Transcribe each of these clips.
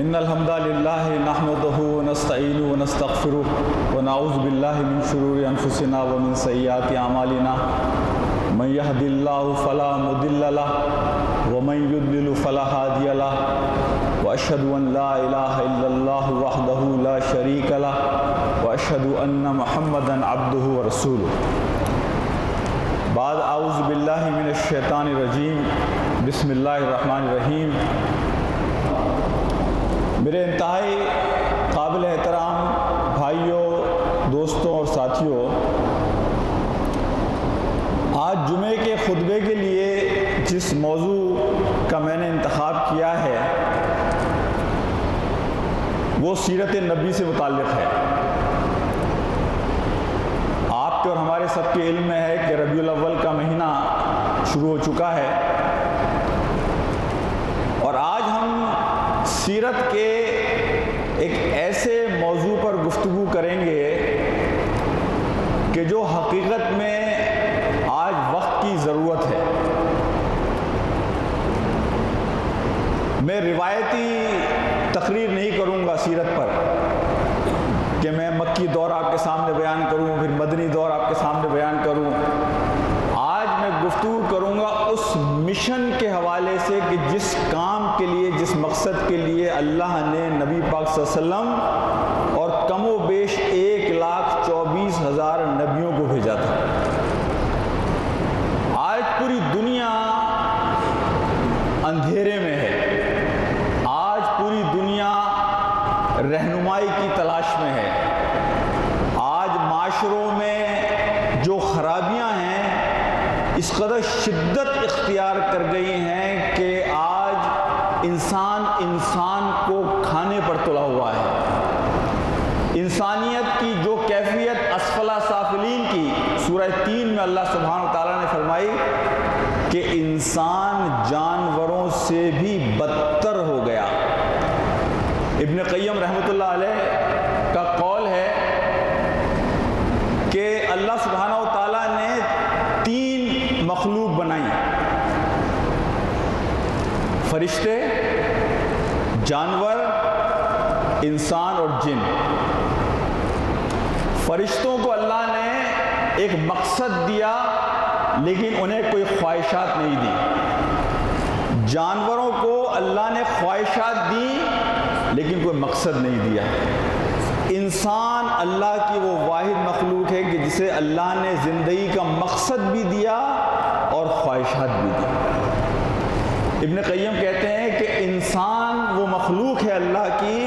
ان الحمد للہ نحمدہ ونستعینہ ونستغفرہ ونعوذ باللہ من شرور انفسنا ومن سیئات اعمالنا من یہد اللہ فلا مضل لہ ومن یضلل فلا ہادی لہ واشہد ان لا الہ الا اللہ وحدہ لا شریک لہ واشہد ان محمدا عبدہ ورسولہ۔ بعد اعوذ باللہ من الشیطان الرجیم، بسم اللہ الرحمن الرحیم۔ میرے انتہائی قابل احترام بھائیوں، دوستوں اور ساتھیوں، آج جمعے کے خطبے کے لیے جس موضوع کا میں نے انتخاب کیا ہے وہ سیرت نبی سے متعلق ہے۔ آپ کے اور ہمارے سب کے علم میں ہے کہ ربیع الاول کا مہینہ شروع ہو چکا ہے، اور آج ہم سیرت کے ایک ایسے موضوع پر گفتگو کریں گے کہ جو حقیقت میں آج وقت کی ضرورت ہے۔ میں روایتی تقریر نہیں کروں گا سیرت پر کہ میں مکی دور آپ کے سامنے بیان کروں، پھر مدنی دور آپ کے سامنے بیان کروں۔ آج میں گفتگو کروں گا اس مشن کے حوالے سے کہ جس کام کے لیے، جس مقصد کے لیے اللہ نے نبی پاک صلی اللہ علیہ وسلم اور کم و بیش 1,24,000 نبیوں کو بھیجا تھا۔ آج پوری دنیا اندھیرے میں ہے، آج پوری دنیا رہنمائی کی تلاش میں ہے۔ آج معاشروں میں جو خرابیاں ہیں اس قدر شدت اختیار کر گئی ہیں کہ آج انسان کو کھانے پر تلا ہوا ہے۔ انسانیت کی جو کیفیت اسفلا سافلین کی سورہ 3 میں اللہ سبحانہ وتعالیٰ نے فرمائی کہ انسان جانوروں سے بھی بدتر ہو گیا۔ ابن قیم رحمۃ اللہ علیہ کا قول ہے کہ اللہ سبحانہ وتعالیٰ نے 3 مخلوق بنائی: فرشتے، جانور، انسان اور جن۔ فرشتوں کو اللہ نے ایک مقصد دیا لیکن انہیں کوئی خواہشات نہیں دی۔ جانوروں کو اللہ نے خواہشات دی لیکن کوئی مقصد نہیں دیا۔ انسان اللہ کی وہ واحد مخلوق ہے کہ جسے اللہ نے زندگی کا مقصد بھی دیا اور خواہشات بھی دی۔ ابن قیم کہتے ہیں کہ انسان وہ مخلوق ہے اللہ کی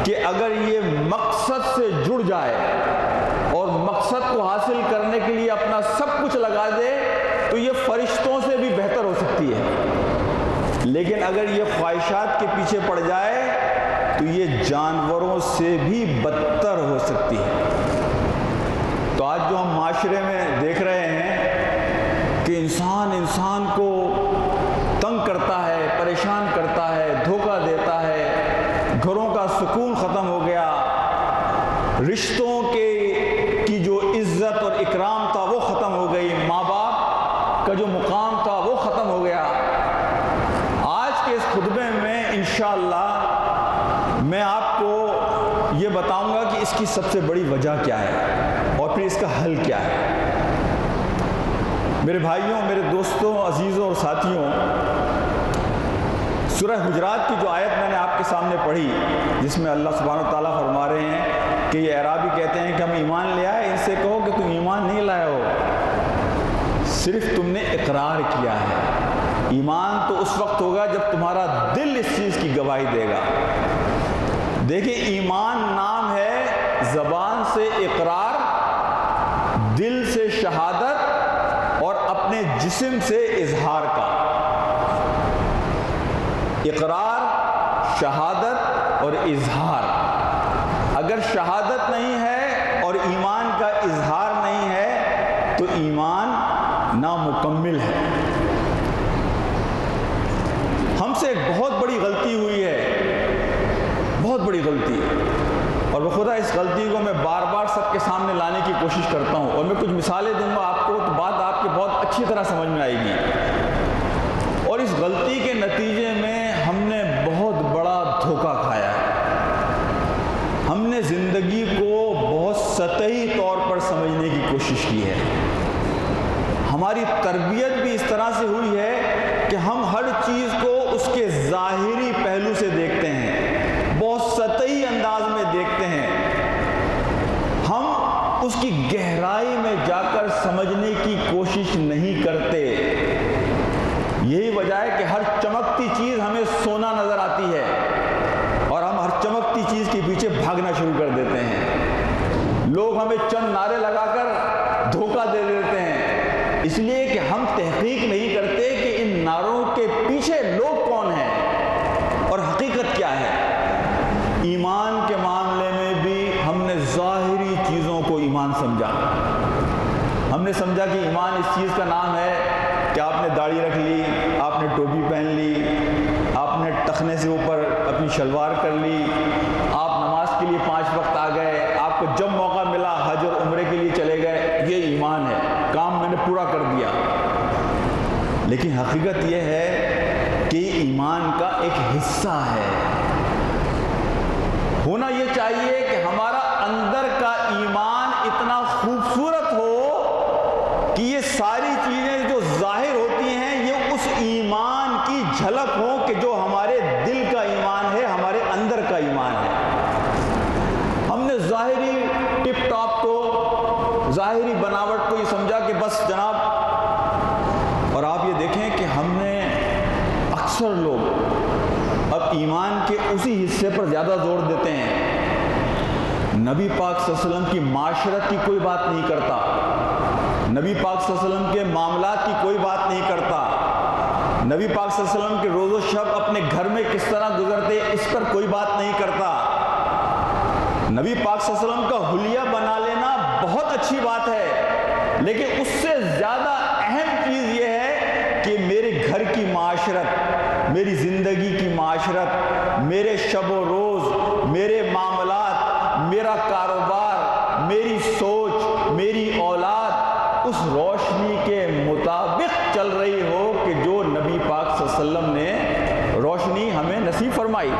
کہ اگر یہ مقصد سے جڑ جائے اور مقصد کو حاصل کرنے کے لیے اپنا سب کچھ لگا دے تو یہ فرشتوں سے بھی بہتر ہو سکتی ہے، لیکن اگر یہ خواہشات کے پیچھے پڑ جائے تو یہ جانوروں سے بھی بدتر ہو سکتی ہے۔ تو آج جو ہم معاشرے میں دیکھ رہے ہیں کہ انسان کو تنگ کرتا ہے، پریشان کرتا ہے، دھوکہ دیتا ہے، گھروں کا سکون ختم ہو گیا، رشتوں کی جو عزت اور اکرام تھا وہ ختم ہو گئی، ماں باپ کا جو مقام تھا وہ ختم ہو گیا۔ آج کے اس خطبے میں انشاءاللہ میں آپ کو یہ بتاؤں گا کہ اس کی سب سے بڑی وجہ کیا ہے اور پھر اس کا حل کیا ہے۔ میرے بھائیوں، میرے دوستوں، عزیزوں اور ساتھیوں، سورہ حجرات کی جو آیت میں نے آپ کے سامنے پڑھی جس میں اللہ سبحانہ وتعالیٰ فرما رہے ہیں کہ یہ اعرابی کہتے ہیں کہ ہم ایمان لے آئے، ان سے کہو کہ تم ایمان نہیں لائے ہو، صرف تم نے اقرار کیا ہے۔ ایمان تو اس وقت ہوگا جب تمہارا دل اس چیز کی گواہی دے گا۔ دیکھیں، ایمان نام ہے زبان سے اقرار، دل سے شہادت اور اپنے جسم سے اظہار کا۔ اقرار، شہادت اور اظہار۔ اگر شہادت نہیں ہے اور ایمان کا اظہار نہیں ہے تو ایمان نامکمل ہے۔ ہم سے ایک بہت بڑی غلطی ہوئی ہے، بہت بڑی غلطی، اور بخدا اس غلطی کو میں بار بار سب کے سامنے لانے کی کوشش کرتا ہوں، اور میں کچھ مثالیں دوں گا آپ کو تو بات آپ کے بہت اچھی طرح سمجھ میں آئے گی۔ اور اس غلطی کے نتیجے میں ہم نے بہت بڑا دھوکہ کھایا زندگی کو بہت سطحی طور پر سمجھنے کی کوشش کی ہے۔ ہماری تربیت بھی اس طرح سے ہوئی ہے کہ ہم ہر چیز کو اس کے ظاہری پہلو سے دیکھتے ہیں، بہت سطحی انداز میں دیکھتے ہیں، ہم اس کی گہرائی میں جا کر سمجھنے کی کوشش نہیں کرتے۔ یہی وجہ ہے کہ ہر چمکتی چیز ہمیں سونا نظر آتی ہے اور ہم ہر چمکتی چیز کے پیچھے بھاگنا شروع کر دیتے ہیں۔ لوگ ہمیں چند نعرے لگا کر دھوکہ دے دیتے ہیں، اس لیے کہ ہم تحقیق نہیں کرتے کہ ان نعروں کے پیچھے لوگ کون ہیں اور حقیقت کیا ہے۔ ایمان کے معاملے میں بھی ہم نے ظاہری چیزوں کو ایمان سمجھا۔ ہم نے سمجھا کہ ایمان اس چیز کا نام ہے کہ آپ نے داڑھی رکھ لی، آپ نے ٹوپی پہن لی، آپ نے ٹخنے سے اوپر اپنی شلوار کر لی، آپ نماز کے لیے 5 وقت آ گئے، آپ کو جب موقع ملا حج اور عمرے کے لیے چلے گئے، یہ ایمان ہے، کام میں نے پورا کر دیا۔ لیکن حقیقت یہ ہے کہ ایمان کا ایک حصہ ہے۔ ہونا یہ چاہیے کہ ہمارا اندر کا ایمان اتنا خوبصورت ہو کہ یہ ساری چیزیں جو ظاہر ہوتی ہیں یہ اس ایمان کی جھلک ہو کہ جو ہمارے دل کا ایمان ہے، ہمارے اندر کا ایمان ہے۔ ہم نے ظاہری ٹپ ٹاپ کو، ظاہری بناوٹ کو یہ سمجھا کہ بس جناب، اور آپ یہ دیکھیں کہ ہم نے اکثر لوگ اب ایمان کے اسی حصے پر زیادہ زور دیتے ہیں۔ نبی پاک صلی اللہ علیہ وسلم کی معاشرت کی کوئی بات نہیں کرتا، نبی پاک صلی اللہ علیہ وسلم کے معاملات کی کوئی بات نہیں کرتا، نبی پاک صلی اللہ علیہ وسلم کے روز و شب اپنے گھر میں کس طرح گزرتے اس پر کوئی بات نہیں کرتا۔ نبی پاک صلی اللہ علیہ وسلم کا حلیہ بنا لینا بہت اچھی بات ہے، لیکن اس سے زیادہ اہم چیز یہ ہے کہ میرے گھر کی معاشرت، میری زندگی کی معاشرت، میرے شب و روز، میرے معاملات، میرا کاروبار، میری سوچ، میری اولاد اس روشنی کے مطابق چل رہی ہو کہ جو نبی پاک صلی اللہ علیہ وسلم نے روشنی ہمیں نصیب فرمائی۔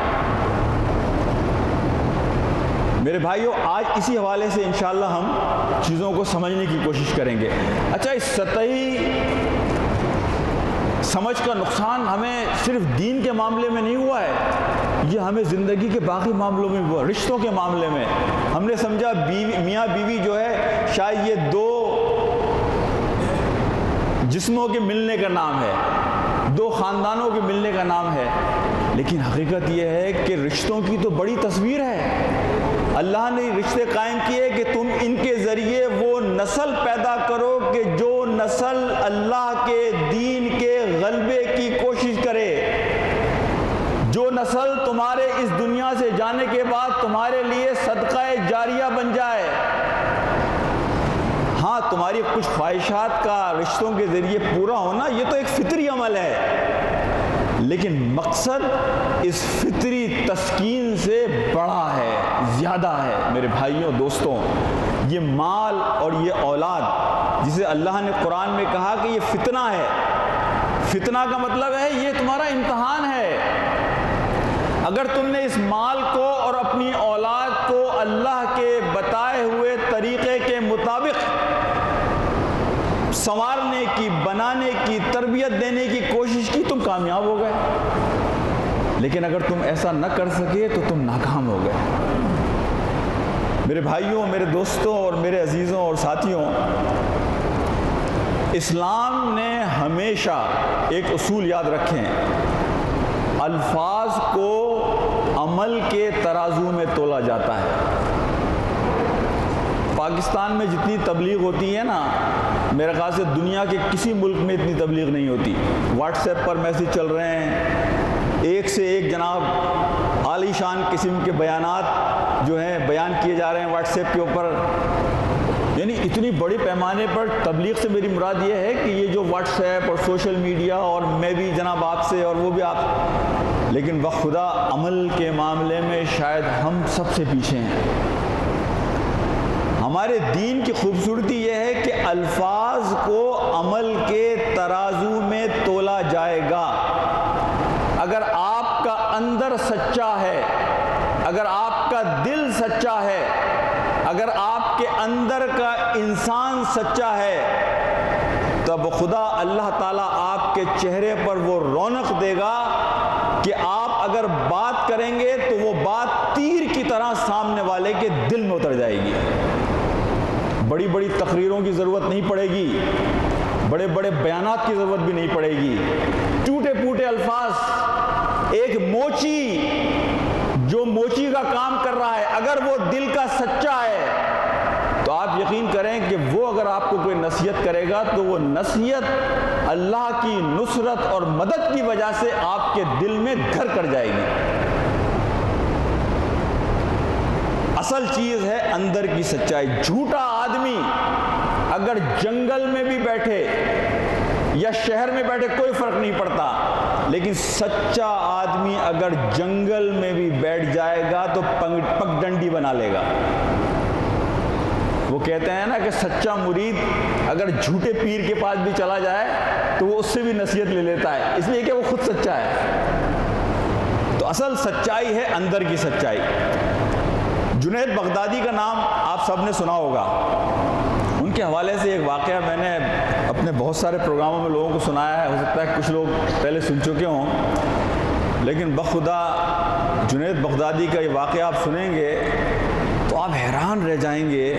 میرے بھائیوں، آج اسی حوالے سے انشاءاللہ ہم چیزوں کو سمجھنے کی کوشش کریں گے۔ اچھا، اس سطحی سمجھ کا نقصان ہمیں صرف دین کے معاملے میں نہیں ہوا ہے، یہ ہمیں زندگی کے باقی معاملوں میں ہوا، رشتوں کے معاملے میں۔ ہم نے سمجھا میاں بیوی جو ہے شاید یہ 2 جسموں کے ملنے کا نام ہے، 2 خاندانوں کے ملنے کا نام ہے، لیکن حقیقت یہ ہے کہ رشتوں کی تو بڑی تصویر ہے۔ اللہ نے رشتے قائم کیے کہ تم ان کے ذریعے وہ نسل پیدا کرو کہ جو نسل اللہ کے دین کے غلبے کی کوشش کرے، جو نسل تمہارے اس دنیا سے جانے کے بعد تمہارے لیے صدقہ جاریہ بن جائے۔ ہاں، تمہاری کچھ خواہشات کا رشتوں کے ذریعے پورا ہونا یہ تو ایک فطری عمل ہے، لیکن مقصد اس فطری تسکین سے بڑا ہے، زیادہ ہے۔ میرے بھائیوں، دوستوں، یہ مال اور یہ اولاد جسے اللہ نے قرآن میں کہا کہ یہ فتنہ ہے، فتنہ کا مطلب ہے یہ تمہارا امتحان ہے۔ اگر تم نے اس مال کو اور اپنی اولاد کو اللہ کے بتائے ہوئے طریقے کے مطابق سنوارنے کی، بنانے کی، تربیت دینے کی کوشش کی، تم کامیاب ہو گئے، لیکن اگر تم ایسا نہ کر سکے تو تم ناکام ہو گئے۔ میرے بھائیوں، میرے دوستوں اور میرے عزیزوں اور ساتھیوں، اسلام نے ہمیشہ ایک اصول یاد رکھیں، الفاظ کو عمل کے ترازو میں تولا جاتا ہے۔ پاکستان میں جتنی تبلیغ ہوتی ہے نا، میرے خیال سے دنیا کے کسی ملک میں اتنی تبلیغ نہیں ہوتی۔ واٹس ایپ پر میسیج چل رہے ہیں، ایک سے ایک جناب عالی شان قسم کے بیانات جو ہیں بیان کیے جا رہے ہیں واٹس ایپ کے اوپر، یعنی اتنی بڑی پیمانے پر تبلیغ سے میری مراد یہ ہے کہ یہ جو واٹس ایپ اور سوشل میڈیا، اور میں بھی جناب آپ سے اور وہ بھی آپ، لیکن بخدا عمل کے معاملے میں شاید ہم سب سے پیچھے ہیں۔ ہمارے دین کی خوبصورتی یہ ہے کہ الفاظ کو عمل کے ترازو میں تولا جائے گا۔ اگر آپ کا اندر سچا ہے، اگر آپ کا دل سچا ہے، اگر آپ کے اندر کا انسان سچا ہے تب خدا اللہ تعالیٰ آپ کے چہرے پر وہ رونق دے گا کہ آپ اگر بات کریں گے تو وہ بات تیر کی طرح سامنے والے کے دل میں اتر جائے گی. بڑی بڑی تقریروں کی ضرورت نہیں پڑے گی، بڑے بڑے بیانات کی ضرورت بھی نہیں پڑے گی. ٹوٹے پھوٹے الفاظ، ایک موچی جو موچی کا کام کر رہا ہے اگر وہ دل کا سچا ہے تو آپ یقین کریں کہ وہ اگر آپ کو کوئی نصیحت کرے گا تو وہ نصیحت اللہ کی نصرت اور مدد کی وجہ سے آپ کے دل میں گھر کر جائے گی. اصل چیز ہے اندر کی سچائی. جھوٹا آدمی اگر جنگل میں بھی بیٹھے یا شہر میں بیٹھے کوئی فرق نہیں پڑتا، لیکن سچا آدمی اگر جنگل میں بھی بیٹھ جائے گا تو پگ ڈنڈی بنا لے گا. وہ کہتے ہیں نا کہ سچا مرید اگر جھوٹے پیر کے پاس بھی چلا جائے تو وہ اس سے بھی نصیحت لے لیتا ہے، اس لیے کہ وہ خود سچا ہے. تو اصل سچائی ہے اندر کی سچائی. جنید بغدادی کا نام آپ سب نے سنا ہوگا. ان کے حوالے سے ایک واقعہ میں نے اپنے بہت سارے پروگراموں میں لوگوں کو سنایا ہے، ہو سکتا ہے کچھ لوگ پہلے سن چکے ہوں، لیکن بخدا جنید بغدادی کا یہ واقعہ آپ سنیں گے تو آپ حیران رہ جائیں گے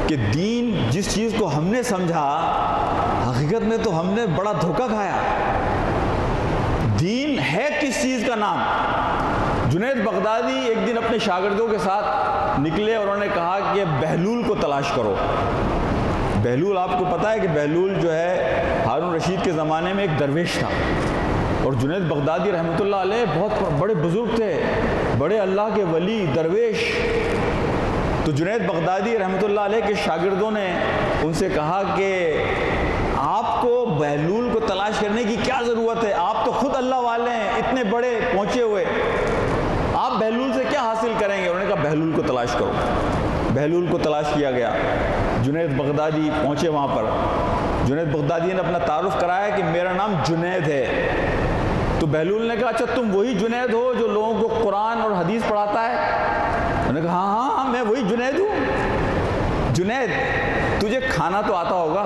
کہ دین جس چیز کو ہم نے سمجھا حقیقت میں تو ہم نے بڑا دھوکہ کھایا. دین ہے کس چیز کا نام؟ جنید بغدادی ایک دن اپنے شاگردوں کے ساتھ نکلے اور انہوں نے کہا کہ بہلول کو تلاش کرو. بہلول آپ کو پتہ ہے کہ بہلول جو ہے ہارون رشید کے زمانے میں ایک درویش تھا، اور جنید بغدادی رحمۃ اللہ علیہ بہت بڑے بزرگ تھے، بڑے اللہ کے ولی درویش. تو جنید بغدادی رحمۃ اللہ علیہ کے شاگردوں نے ان سے کہا کہ آپ کو بہلول کو تلاش کرنے کی کیا ضرورت ہے؟ آپ تو خود اللہ والے ہیں، اتنے بڑے پہنچے ہوئے، آپ بہلول سے کیا حاصل کریں گے؟ انہوں نے کہا بہلول کو تلاش کرو. بہلول کو تلاش کیا گیا. جنید بغدادی پہنچے وہاں پر. جنید بغدادی نے اپنا تعارف کرایا کہ میرا نام جنید ہے. تو بہلول نے کہا اچھا تم وہی جنید ہو جو لوگوں کو قرآن اور حدیث پڑھاتا ہے؟ انہوں نے کہا ہاں میں وہی جنید ہوں. جنید تجھے کھانا تو آتا ہوگا؟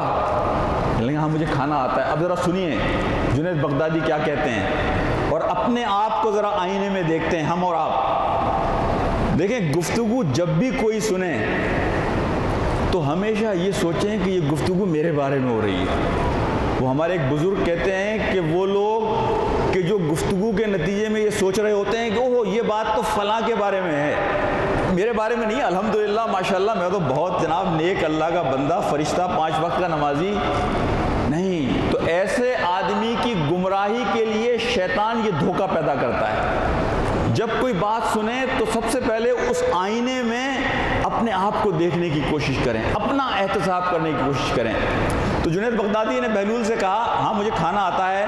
لیکن ہاں مجھے کھانا آتا ہے. اب ذرا سنیے جنید بغدادی کیا کہتے ہیں، اور اپنے آپ کو ذرا آئینے میں دیکھتے ہیں ہم اور آپ. دیکھیں گفتگو جب بھی کوئی سنے تو ہمیشہ یہ سوچیں کہ یہ گفتگو میرے بارے میں ہو رہی ہے. وہ ہمارے ایک بزرگ کہتے ہیں کہ وہ لوگ کہ جو گفتگو کے نتیجے میں یہ سوچ رہے ہوتے ہیں کہ اوہ یہ بات تو فلاں کے بارے میں ہے، میرے بارے میں نہیں. الحمدللہ ماشاءاللہ میں تو بہت جناب نیک اللہ کا بندہ، فرشتہ، 5 وقت کا نمازی نہیں. تو ایسے آدمی کی گمراہی کے لیے شیطان یہ دھوکہ پیدا کرتا ہے. جب کوئی بات سنیں تو سب سے پہلے اس آئینے میں اپنے آپ کو دیکھنے کی کوشش کریں، اپنا احتساب کرنے کی کوشش کریں. تو جنید بغدادی نے بہلول سے کہا ہاں مجھے کھانا آتا ہے،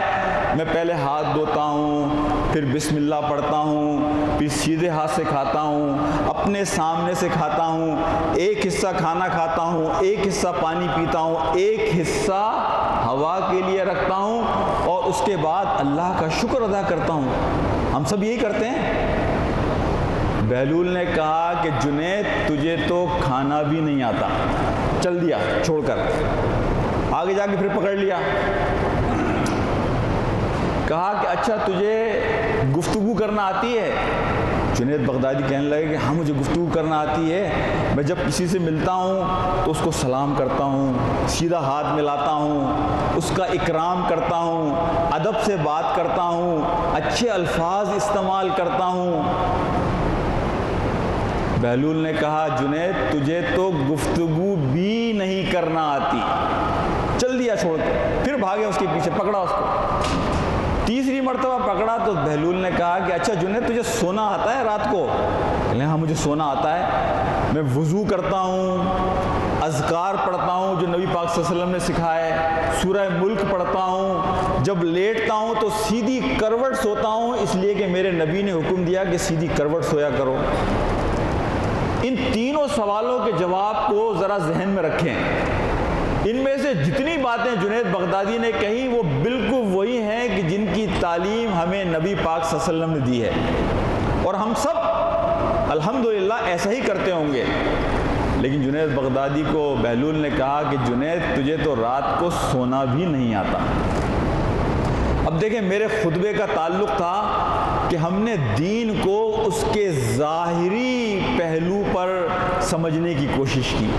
میں پہلے ہاتھ دھوتا ہوں، پھر بسم اللہ پڑھتا ہوں، پھر سیدھے ہاتھ سے کھاتا ہوں، اپنے سامنے سے کھاتا ہوں، ایک حصہ کھانا کھاتا ہوں، ایک حصہ پانی پیتا ہوں، ایک حصہ ہوا کے لیے رکھتا ہوں، اور اس کے بعد اللہ کا شکر ادا کرتا ہوں. ہم سب یہی کرتے ہیں. بہلول نے کہا کہ جنید تجھے تو کھانا بھی نہیں آتا. چل دیا چھوڑ کر. آگے جا کے پھر پکڑ لیا. کہا کہ اچھا تجھے گفتگو کرنا آتی ہے؟ جنید بغدادی کہنے لگے کہ ہاں مجھے گفتگو کرنا آتی ہے. میں جب کسی سے ملتا ہوں تو اس کو سلام کرتا ہوں، سیدھا ہاتھ ملاتا ہوں، اس کا اکرام کرتا ہوں، ادب سے بات کرتا ہوں، اچھے الفاظ استعمال کرتا ہوں. بہلول نے کہا جنید تجھے تو گفتگو بھی نہیں کرنا آتی. چل دیا چھوڑ کے. پھر بھاگے اس کے پیچھے، پکڑا اس کو. تیسری مرتبہ پکڑا تو بہلول نے کہا کہ اچھا جنید تجھے سونا آتا ہے رات کو؟ ہاں مجھے سونا آتا ہے، میں وضو کرتا ہوں، اذکار پڑھتا ہوں جو نبی پاک صلی اللہ علیہ وسلم نے سکھائے، سورہ ملک پڑھتا ہوں، جب لیٹتا ہوں تو سیدھی کروٹ سوتا ہوں، اس لیے کہ میرے نبی نے حکم دیا کہ سیدھی کروٹ سویا کرو. ان تینوں سوالوں کے جواب کو ذرا ذہن میں رکھیں. ان میں سے جتنی باتیں جنید بغدادی نے کہیں وہ بالکل وہی ہیں کہ جن کی تعلیم ہمیں نبی پاک صلی اللہ علیہ وسلم نے دی ہے، اور ہم سب الحمدللہ ایسا ہی کرتے ہوں گے. لیکن جنید بغدادی کو بہلول نے کہا کہ جنید تجھے تو رات کو سونا بھی نہیں آتا۔ اب دیکھیں میرے خطبے کا تعلق تھا کہ ہم نے دین کو اس کے ظاہری پہلو پر سمجھنے کی کوشش کی،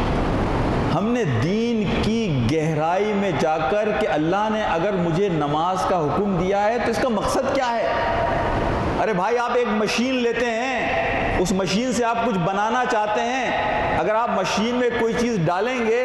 ہم نے دین کی گہرائی میں جا کر کہ اللہ نے اگر مجھے نماز کا حکم دیا ہے تو اس کا مقصد کیا ہے۔ ارے بھائی آپ ایک مشین لیتے ہیں، اس مشین سے آپ کچھ بنانا چاہتے ہیں، اگر آپ مشین میں کوئی چیز ڈالیں گے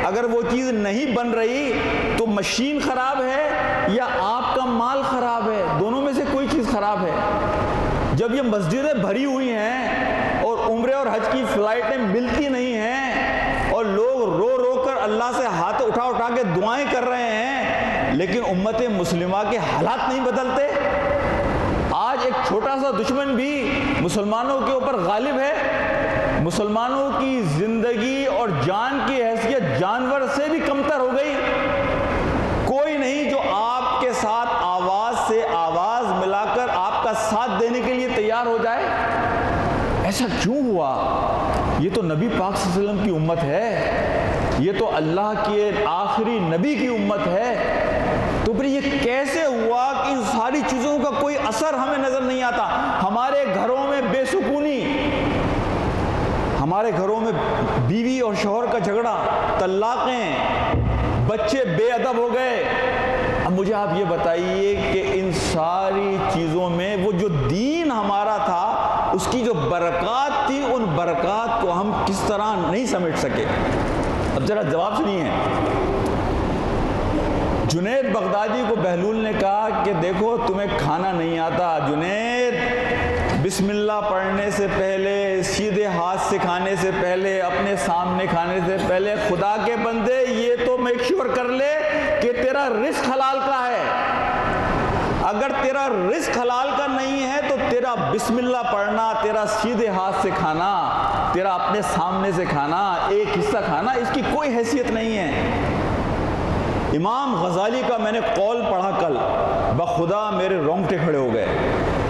اگر وہ چیز نہیں بن رہی تو مشین خراب ہے یا آپ کا مال خراب ہے، دونوں میں سے کوئی چیز خراب ہے۔ جب یہ مسجدیں بھری ہوئی ہیں اور عمرے اور حج کی فلائٹیں ملتی نہیں ہیں اور لوگ رو رو کر اللہ سے ہاتھ اٹھا اٹھا کے دعائیں کر رہے ہیں، لیکن امت مسلمہ کے حالات نہیں بدلتے۔ آج ایک چھوٹا سا دشمن بھی مسلمانوں کے اوپر غالب ہے، مسلمانوں کی زندگی اور جان کی حیثیت جانور سے بھی کمتر ہو گئی۔ کوئی نہیں جو آپ کے ساتھ آواز سے آواز ملا کر آپ کا ساتھ دینے کے لیے تیار ہو جائے۔ ایسا کیوں ہوا؟ یہ تو نبی پاک صلی اللہ علیہ وسلم کی امت ہے، یہ تو اللہ کے آخری نبی کی امت ہے، تو پھر یہ کیسے ہوا کہ ان ساری چیزوں کا کوئی اثر ہمیں نظر نہیں آتا؟ ہمارے گھروں میں بے سکونی، ہمارے گھروں میں بیوی اور شوہر کا جھگڑا، طلاقیں، بچے بے ادب ہو گئے۔ اب مجھے آپ یہ بتائیے کہ ان ساری چیزوں میں وہ جو دین ہمارا تھا اس کی جو برکات تھی، ان برکات کو ہم کس طرح نہیں سمیٹ سکے؟ اب ذرا جواب سنیے۔ جنید بغدادی کو بہلول نے کہا کہ دیکھو تمہیں کھانا نہیں آتا، جنید بسم اللہ پڑھنے سے پہلے، سیدھے ہاتھ سے کھانے سے پہلے، اپنے سامنے کھانے سے پہلے خدا کے بندے یہ تو میک شور کر لے کہ تیرا رزق حلال کا ہے۔ اگر تیرا رزق حلال کا نہیں ہے تو تیرا بسم اللہ پڑھنا، تیرا سیدھے ہاتھ سے کھانا، تیرا اپنے سامنے سے کھانا، ایک حصہ کھانا، اس کی کوئی حیثیت نہیں ہے۔ امام غزالی کا میں نے قول پڑھا کل، بخدا میرے رونگٹے کھڑے ہو گئے۔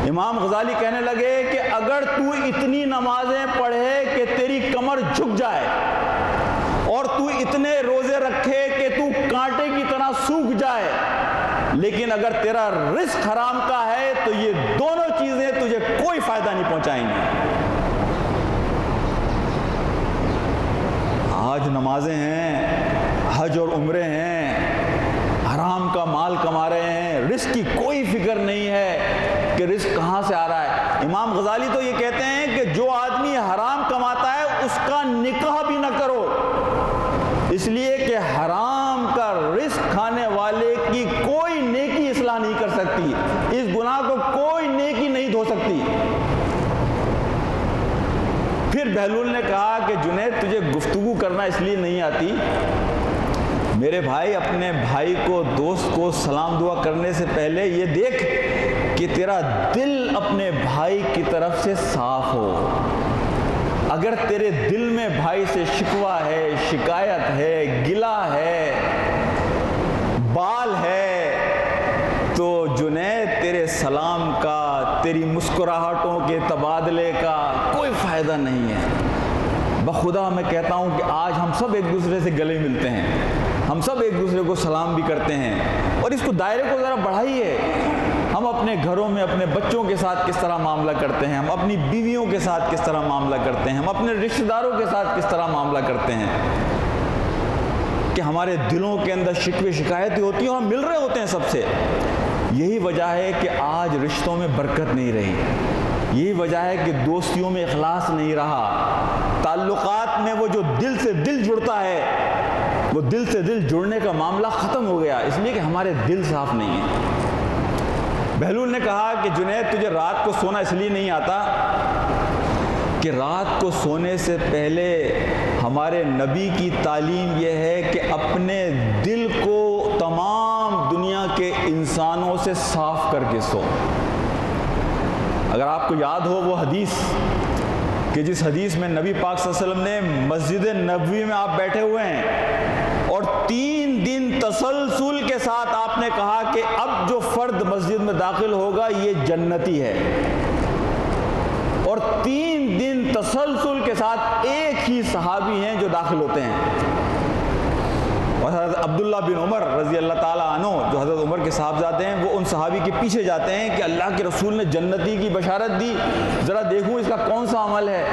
امام غزالی کہنے لگے کہ اگر تو اتنی نمازیں پڑھے کہ تیری کمر جھک جائے اور تو اتنے روزے رکھے کہ تو کانٹے کی طرح سوکھ جائے، لیکن اگر تیرا رزق حرام کا ہے تو یہ دونوں چیزیں تجھے کوئی فائدہ نہیں پہنچائیں گی۔ آج نمازیں ہیں، حج اور عمرے ہیں، حرام کا مال کما رہے ہیں، رزق کی کوئی فکر نہیں ہے کہ رزق کہاں سے آ رہا ہے۔ امام غزالی تو یہ کہتے ہیں کہ جو آدمی حرام کماتا ہے اس کا نکاح بھی نہ کرو، اس لیے کہ حرام کا رزق کھانے والے کی کوئی نیکی اصلاح نہیں کر سکتی، اس گناہ کو کوئی نیکی نہیں دھو سکتی۔ پھر بہلول نے کہا کہ جنید تجھے گفتگو کرنا اس لیے نہیں آتی، میرے بھائی اپنے بھائی کو، دوست کو سلام دعا کرنے سے پہلے یہ دیکھ کہ تیرا دل اپنے بھائی کی طرف سے صاف ہو۔ اگر تیرے دل میں بھائی سے شکوہ ہے، شکایت ہے، گلہ ہے، بال ہے، تو جنید تیرے سلام کا، تیری مسکراہٹوں کے تبادلے کا کوئی فائدہ نہیں ہے۔ بخدا میں کہتا ہوں کہ آج ہم سب ایک دوسرے سے گلے ملتے ہیں، ہم سب ایک دوسرے کو سلام بھی کرتے ہیں، اور اس کو دائرے کو ذرا بڑھائیے۔ ہم اپنے گھروں میں اپنے بچوں کے ساتھ کس طرح معاملہ کرتے ہیں، ہم اپنی بیویوں کے ساتھ کس طرح معاملہ کرتے ہیں، ہم اپنے رشتہ داروں کے ساتھ کس طرح معاملہ کرتے ہیں، کہ ہمارے دلوں کے اندر شکوے شکایتیں ہوتی ہیں اور ہم مل رہے ہوتے ہیں سب سے۔ یہی وجہ ہے کہ آج رشتوں میں برکت نہیں رہی، یہی وجہ ہے کہ دوستیوں میں اخلاص نہیں رہا، تعلقات میں وہ جو دل سے دل جڑتا ہے وہ دل سے دل جڑنے کا معاملہ ختم ہو گیا، اس لیے کہ ہمارے دل صاف نہیں ہیں۔ بہلول نے کہا کہ جنید تجھے رات کو سونا اس لیے نہیں آتا کہ رات کو سونے سے پہلے ہمارے نبی کی تعلیم یہ ہے کہ اپنے دل کو تمام دنیا کے انسانوں سے صاف کر کے سو۔ اگر آپ کو یاد ہو وہ حدیث کہ جس حدیث میں نبی پاک صلی اللہ علیہ وسلم نے مسجد نبوی میں آپ بیٹھے ہوئے ہیں اور 3 دن تسلسل کے ساتھ آپ نے کہا کہ اب جو فرد مسجد میں داخل ہوگا یہ جنتی ہے، اور اور 3 دن تسلسل کے ساتھ ایک ہی صحابی ہیں جو داخل ہوتے ہیں. اور حضرت عبداللہ بن عمر رضی اللہ تعالیٰ عنہ جو حضرت عمر کے صاحبزادے ہیں وہ ان صحابی کے پیچھے جاتے ہیں کہ اللہ کے رسول نے جنتی کی بشارت دی, ذرا دیکھوں اس کا کون سا عمل ہے.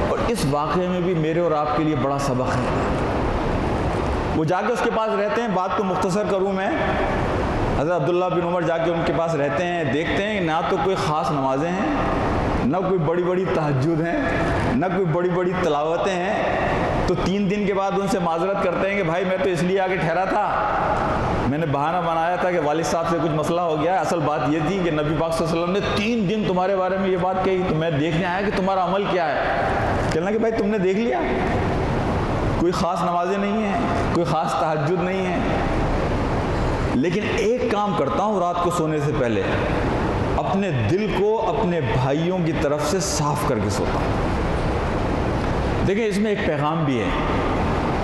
اور اس واقعے میں بھی میرے اور آپ کے لیے بڑا سبق ہے. وہ جا کے اس کے پاس رہتے ہیں, بات کو مختصر کروں میں, حضرت عبداللہ بن عمر جا کے ان کے پاس رہتے ہیں, دیکھتے ہیں نہ تو کوئی خاص نمازیں ہیں, نہ کوئی بڑی بڑی تہجد ہیں, نہ کوئی بڑی بڑی تلاوتیں ہیں. تو 3 دن کے بعد ان سے معذرت کرتے ہیں کہ بھائی میں تو اس لیے آگے ٹھہرا تھا, میں نے بہانہ بنایا تھا کہ والد صاحب سے کچھ مسئلہ ہو گیا. اصل بات یہ تھی کہ نبی پاک صلی اللہ علیہ وسلم نے 3 دن تمہارے بارے میں یہ بات کہی, تو میں دیکھنے آیا کہ تمہارا عمل کیا ہے. کہنا کہ بھائی تم نے دیکھ لیا, کوئی خاص نمازیں نہیں ہیں, کوئی خاص تہجد نہیں ہے, لیکن ایک کام کرتا ہوں رات کو سونے سے پہلے, اپنے دل کو اپنے بھائیوں کی طرف سے صاف کر کے سوتا ہوں. دیکھیں اس میں ایک پیغام بھی ہے,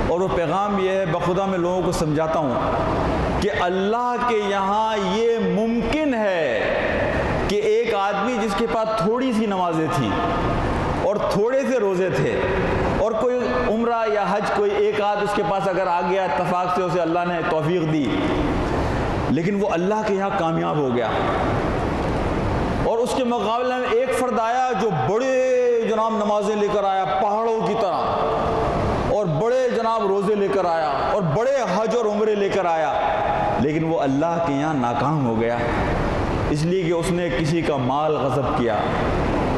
اور وہ پیغام یہ ہے, بخدا میں لوگوں کو سمجھاتا ہوں کہ اللہ کے یہاں یہ ممکن ہے کہ ایک آدمی جس کے پاس تھوڑی سی نمازیں تھیں اور تھوڑے سے روزے تھے, اور کوئی عمرہ یا حج کوئی ایک آدھ اس کے پاس اگر آ گیا اتفاق سے, اسے اللہ نے توفیق دی, لیکن وہ اللہ کے یہاں کامیاب ہو گیا. اور اس کے مقابلے میں ایک فرد آیا جو بڑے جناب نمازیں لے کر آیا پہاڑوں کی طرح, اور بڑے جناب روزے لے کر آیا, اور بڑے حج اور عمرے لے کر آیا, لیکن وہ اللہ کے یہاں ناکام ہو گیا, اس لیے کہ اس نے کسی کا مال غصب کیا,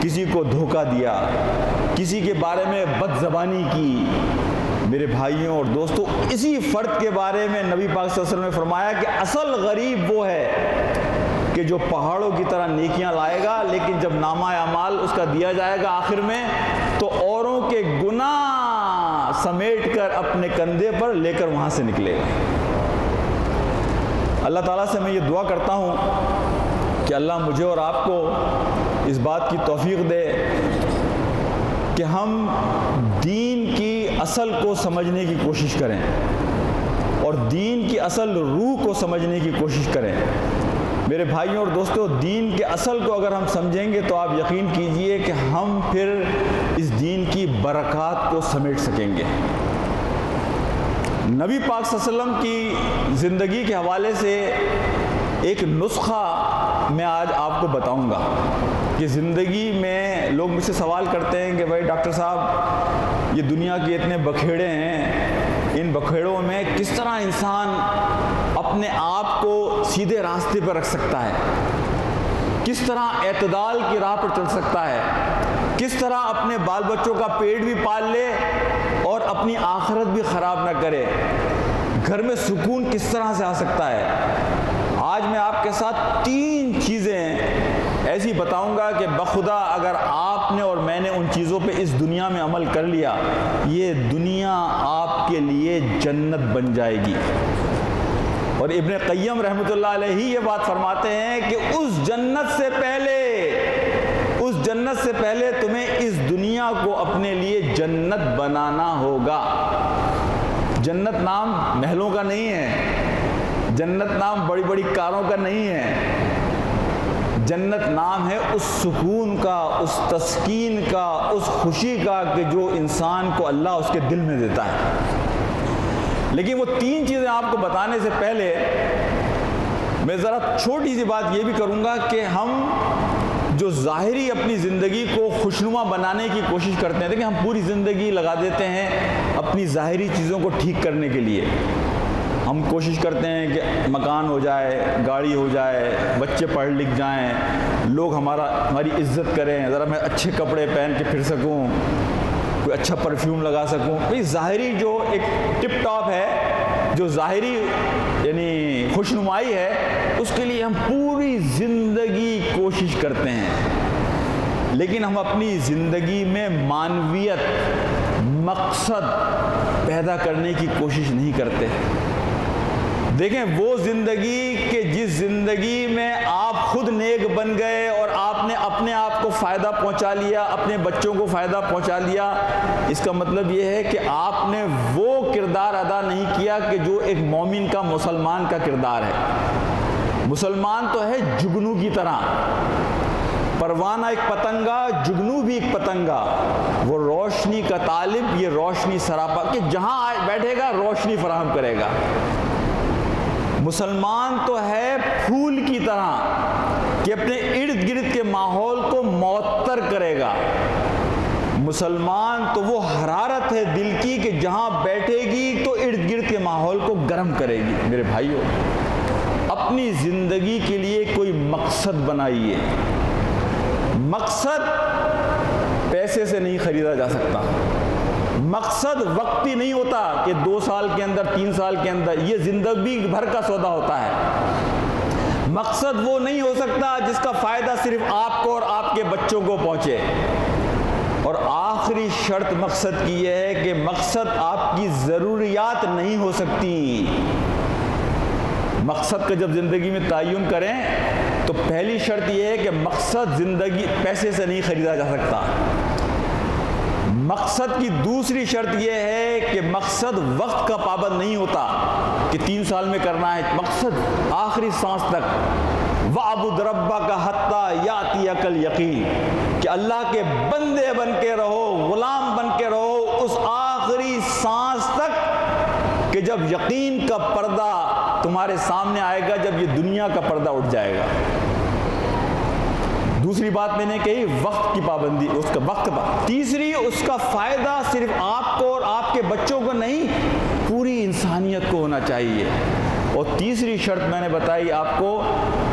کسی کو دھوکہ دیا, کسی کے بارے میں بد زبانی کی. میرے بھائیوں اور دوستوں, اسی فرد کے بارے میں نبی پاک صلی اللہ علیہ وسلم نے فرمایا کہ اصل غریب وہ ہے کہ جو پہاڑوں کی طرح نیکیاں لائے گا, لیکن جب نامہ اعمال اس کا دیا جائے گا آخر میں, تو اوروں کے گناہ سمیٹ کر اپنے کندھے پر لے کر وہاں سے نکلے گا. اللہ تعالیٰ سے میں یہ دعا کرتا ہوں کہ اللہ مجھے اور آپ کو اس بات کی توفیق دے کہ ہم دین کی اصل کو سمجھنے کی کوشش کریں, اور دین کی اصل روح کو سمجھنے کی کوشش کریں. میرے بھائیوں اور دوستوں, دین کے اصل کو اگر ہم سمجھیں گے تو آپ یقین کیجئے کہ ہم پھر اس دین کی برکات کو سمیٹ سکیں گے. نبی پاک صلی اللہ علیہ وسلم کی زندگی کے حوالے سے ایک نسخہ میں آج آپ کو بتاؤں گا کہ زندگی میں لوگ مجھ سے سوال کرتے ہیں کہ بھائی ڈاکٹر صاحب یہ دنیا کے اتنے بکھیڑے ہیں, ان بکھیڑوں میں کس طرح انسان اپنے آپ کو سیدھے راستے پر رکھ سکتا ہے, کس طرح اعتدال کی راہ پر چل سکتا ہے, کس طرح اپنے بال بچوں کا پیٹ بھی پال لے اور اپنی آخرت بھی خراب نہ کرے, گھر میں سکون کس طرح سے آ سکتا ہے. آج میں آپ کے ساتھ 3 چیزیں ایسی بتاؤں گا کہ بخدا اگر آپ نے اور میں نے ان چیزوں پہ اس دنیا میں عمل کر لیا, یہ دنیا آپ کے لیے جنت بن جائے گی. اور ابن قیم رحمۃ اللہ علیہ یہ بات فرماتے ہیں کہ اس جنت سے پہلے تمہیں اس دنیا کو اپنے لیے جنت بنانا ہوگا. جنت نام محلوں کا نہیں ہے, جنت نام بڑی بڑی کاروں کا نہیں ہے, جنت نام ہے اس سکون کا, اس تسکین کا, اس خوشی کا کہ جو انسان کو اللہ اس کے دل میں دیتا ہے. لیکن وہ 3 چیزیں آپ کو بتانے سے پہلے میں ذرا چھوٹی سی بات یہ بھی کروں گا کہ ہم جو ظاہری اپنی زندگی کو خوشنما بنانے کی کوشش کرتے ہیں, دیکھیں ہم پوری زندگی لگا دیتے ہیں اپنی ظاہری چیزوں کو ٹھیک کرنے کے لیے. ہم کوشش کرتے ہیں کہ مکان ہو جائے, گاڑی ہو جائے, بچے پڑھ لکھ جائیں, لوگ ہماری عزت کریں, ذرا میں اچھے کپڑے پہن کے پھر سکوں, کوئی اچھا پرفیوم لگا سکوں. بھئی ظاہری جو ایک ٹپ ٹاپ ہے, جو ظاہری یعنی خوشنمائی ہے, اس کے لیے ہم پوری زندگی کوشش کرتے ہیں, لیکن ہم اپنی زندگی میں معنویت, مقصد پیدا کرنے کی کوشش نہیں کرتے. دیکھیں وہ زندگی کہ جس زندگی میں آپ خود نیک بن گئے اور آپ نے اپنے آپ کو فائدہ پہنچا لیا, اپنے بچوں کو فائدہ پہنچا لیا, اس کا مطلب یہ ہے کہ آپ نے وہ کردار ادا نہیں کیا کہ جو ایک مومن کا, مسلمان کا کردار ہے. مسلمان تو ہے جگنو کی طرح, پروانہ ایک پتنگا، جگنو بھی ایک پتنگا، وہ روشنی کا طالب، یہ روشنی سراپا، کہ جہاں بیٹھے گا روشنی فراہم کرے گا۔ مسلمان تو ہے پھول کی طرح کہ اپنے ارد گرد کے ماحول کو معطر کرے گا۔ مسلمان تو وہ حرارت ہے دل کی کہ جہاں بیٹھے گی تو ارد گرد کے ماحول کو گرم کرے گی۔ میرے بھائیو، اپنی زندگی کے لیے کوئی مقصد بنائیے۔ مقصد پیسے سے نہیں خریدا جا سکتا، مقصد وقتی نہیں ہوتا کہ 2 سال کے اندر 3 سال کے اندر، یہ زندگی بھر کا سودا ہوتا ہے۔ مقصد وہ نہیں ہو سکتا جس کا فائدہ صرف آپ کو اور آپ کے بچوں کو پہنچے۔ اور آخری شرط مقصد کی یہ ہے کہ مقصد آپ کی ضروریات نہیں ہو سکتی۔ مقصد کا جب زندگی میں تعین کریں تو پہلی شرط یہ ہے کہ مقصد زندگی پیسے سے نہیں خریدا جا سکتا۔ مقصد کی دوسری شرط یہ ہے کہ مقصد وقت کا پابند نہیں ہوتا کہ 3 سال میں کرنا ہے، مقصد آخری سانس تک۔ وَعْبُدْ رَبَّكَ حَتَّى يَأْتِيَكَ الْيَقِينُ، کہ اللہ کے بندے بن کے رہو، غلام بن کے رہو اس آخری سانس تک کہ جب یقین کا پردہ تمہارے سامنے آئے گا، جب یہ دنیا کا پردہ اٹھ جائے گا۔ دوسری بات میں نے کہی وقت کی پابندی، اس کا وقت تیسری اس کا فائدہ صرف آپ کو اور آپ کے بچوں کو نہیں، پوری انسانیت کو ہونا چاہیے۔ اور تیسری شرط میں نے بتائی آپ کو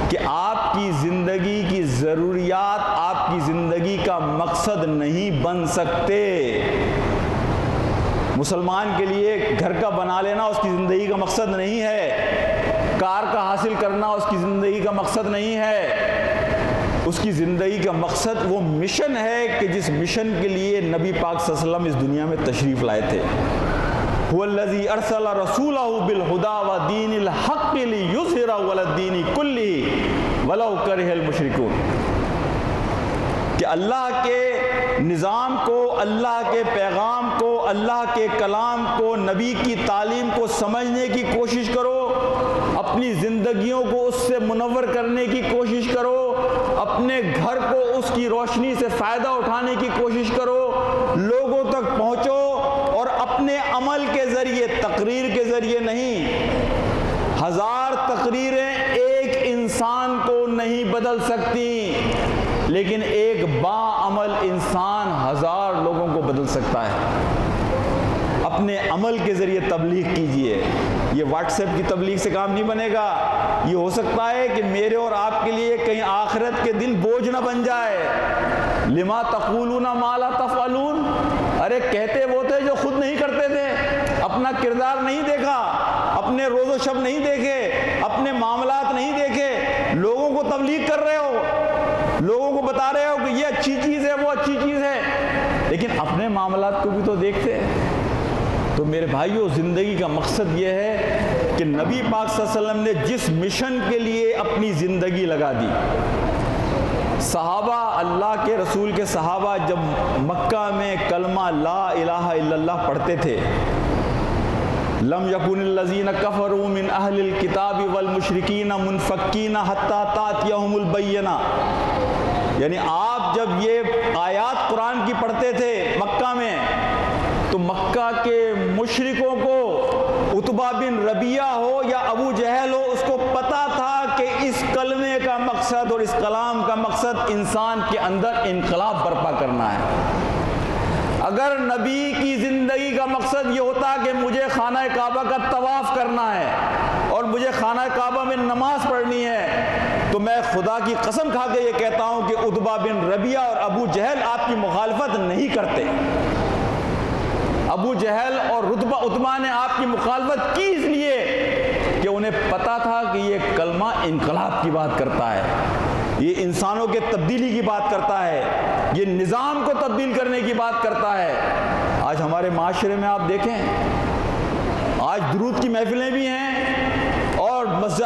کہ آپ کی زندگی کی ضروریات آپ کی زندگی کا مقصد نہیں بن سکتے۔ مسلمان کے لیے گھر کا بنا لینا اس کی زندگی کا مقصد نہیں ہے، کار کا حاصل کرنا اس کی زندگی کا مقصد نہیں ہے۔ اس کی زندگی کا مقصد وہ مشن ہے کہ جس مشن کے لیے نبی پاک صلی اللہ علیہ وسلم اس دنیا میں تشریف لائے تھے۔ هو الذی ارسل رسولہ بالہدی ودین الحق لیظہرہ علی الدین کلہ ولو کرہ المشرکون، کہ اللہ کے نظام کو، اللہ کے پیغام کو، اللہ کے کلام کو، نبی کی تعلیم کو سمجھنے کی کوشش کرو، اپنی زندگیوں کو اس سے منور کرنے کی کوشش کرو، اپنے گھر کو اس کی روشنی سے فائدہ اٹھانے کی کوشش کرو، لوگوں تک پہنچو، اور اپنے عمل کے ذریعے، تقریر کے ذریعے نہیں۔ 1000 تقریریں ایک انسان کو نہیں بدل سکتی، لیکن ایک باعمل انسان 1000 لوگوں کو بدل سکتا ہے۔ اپنے عمل کے ذریعے تبلیغ کیجئے۔ یہ واٹس ایپ کی تبلیغ سے کام نہیں بنے گا۔ یہ ہو سکتا ہے کہ میرے اور آپ کے لیے کہیں آخرت کے دن بوجھ نہ بن جائے۔ لما تقولون ما لا تفعلون، ارے کہتے وہ تھے جو خود نہیں کرتے تھے، اپنا کردار نہیں دیکھا، اپنے روز و شب نہیں دیکھے، اپنے معاملات نہیں دیکھے، لوگوں کو تبلیغ کر رہے ہو، لوگوں کو بتا رہے ہو کہ یہ اچھی چیز ہے، وہ اچھی چیز ہے، لیکن اپنے معاملات کو بھی تو دیکھتے۔ تو میرے بھائیوں، زندگی کا مقصد یہ ہے کہ نبی پاک صلی اللہ علیہ وسلم نے جس مشن کے لیے اپنی زندگی لگا دی، صحابہ، اللہ کے رسول کے صحابہ جب مکہ میں کلمہ لا الہ الا اللہ پڑھتے تھے، لم یکن الذین کفروا من اہل الکتاب والمشرکین منفکین حتی تأتیہم البینہ، یعنی آپ جب یہ آیات قرآن کی پڑھتے تھے مکہ میں، تو مکہ کے مشرکوں کو، عتبہ بن ربیعہ ہو یا ابو جہل ہو، اس کو پتا تھا کہ اس کلمے کا مقصد اور اس کلام کا مقصد انسان کے اندر انقلاب برپا کرنا ہے۔ اگر نبی کی زندگی کا مقصد یہ ہوتا کہ مجھے خانہ کعبہ کا طواف کرنا ہے اور مجھے خانہ کعبہ میں نماز پڑھنی ہے، تو میں خدا کی قسم کھا کے یہ کہتا ہوں کہ عتبہ بن ربیعہ اور ابو جہل آپ کی مخالفت نہیں کرتے۔ ابو جہل اور عتبہ نے آپ کی مخالفت کی اس لیے کہ انہیں پتا تھا کہ یہ کلمہ انقلاب کی بات کرتا ہے، یہ انسانوں کے تبدیلی کی بات کرتا ہے، یہ نظام کو تبدیل کرنے کی بات کرتا ہے۔ آج ہمارے معاشرے میں آپ دیکھیں، آج درود کی محفلیں بھی ہیں اور